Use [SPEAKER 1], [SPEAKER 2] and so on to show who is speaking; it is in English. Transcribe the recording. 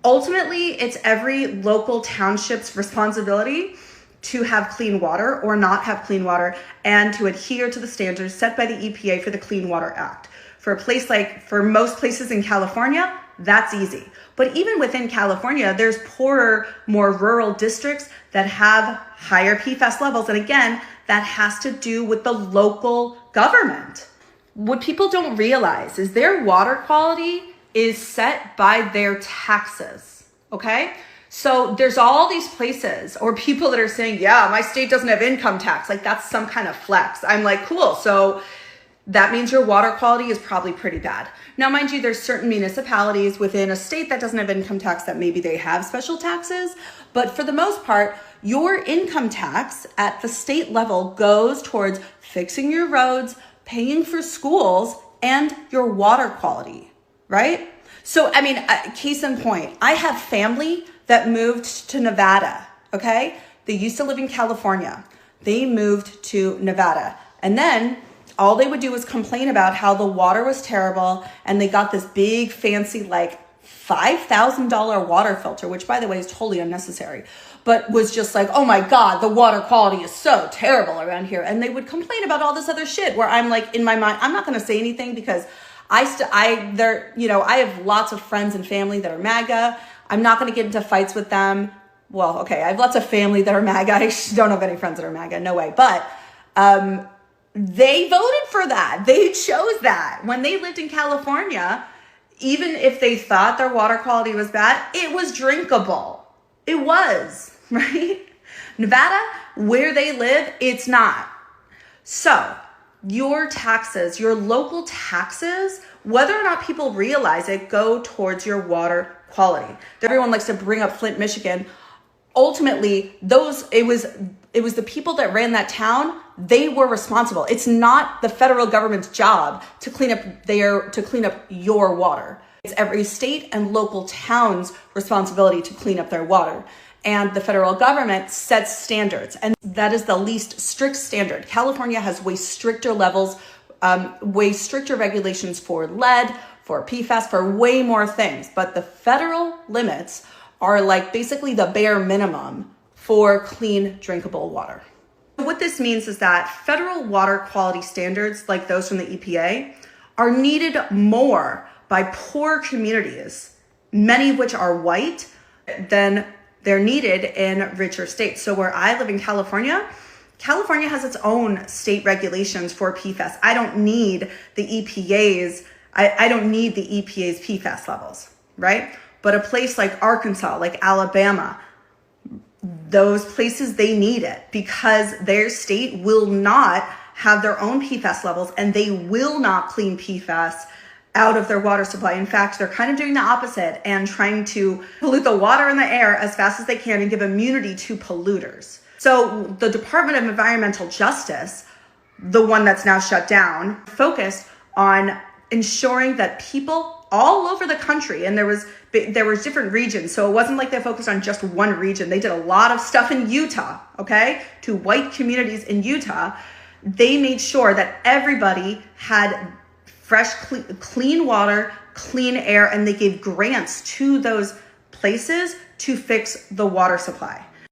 [SPEAKER 1] Ultimately, it's every local township's responsibility to have clean water or not have clean water and to adhere to the standards set by the EPA for the Clean Water Act. For most places in California, that's easy. But even within California, there's poorer, more rural districts that have higher PFAS levels. And again, that has to do with the local government. What people don't realize is their water quality is set by their taxes, okay? So there's all these places or people that are saying, yeah, my state doesn't have income tax. Like that's some kind of flex. I'm like, cool. So that means your water quality is probably pretty bad. Now, mind you, there's certain municipalities within a state that doesn't have income tax that maybe they have special taxes. But for the most part, your income tax at the state level goes towards fixing your roads, paying for schools, and your water quality, right? So, I mean, case in point, I have family that moved to Nevada, okay? They used to live in California. They moved to Nevada. And then all they would do was complain about how the water was terrible. And they got this big, fancy, like $5,000 water filter, which by the way is totally unnecessary, but was just like, oh my God, the water quality is so terrible around here. And they would complain about all this other shit where I'm like, in my mind, I'm not going to say anything because I have lots of friends and family that are MAGA. I'm not going to get into fights with them. Well, okay, I have lots of family that are MAGA. I don't have any friends that are MAGA, no way. But they voted for that. They chose that. When they lived in California, even if they thought their water quality was bad, it was drinkable. It was, right? Nevada, where they live, it's not. So your taxes, your local taxes, whether or not people realize it, go towards your water quality. Everyone likes to bring up Flint, Michigan. Ultimately, it was the people that ran that town. They were responsible. It's not the federal government's job to clean up your water. It's every state and local town's responsibility to clean up their water. And the federal government sets standards, and that is the least strict standard. California has way stricter levels, way stricter regulations for lead, for PFAS, for way more things. But the federal limits are like basically the bare minimum for clean, drinkable water. What this means is that federal water quality standards like those from the EPA are needed more by poor communities, many of which are white, than they're needed in richer states. So where I live in California, California has its own state regulations for PFAS. I don't need the EPA's PFAS levels, right? But a place like Arkansas, like Alabama, those places, they need it because their state will not have their own PFAS levels and they will not clean PFAS out of their water supply. In fact, they're kind of doing the opposite and trying to pollute the water and the air as fast as they can and give immunity to polluters. So the Department of Environmental Justice, the one that's now shut down, focused on ensuring that people all over the country, and there was different regions, so it wasn't like they focused on just one region. They did a lot of stuff in Utah, okay, to white communities in Utah. They made sure that everybody had fresh, clean water, clean air, and they gave grants to those places to fix the water supply.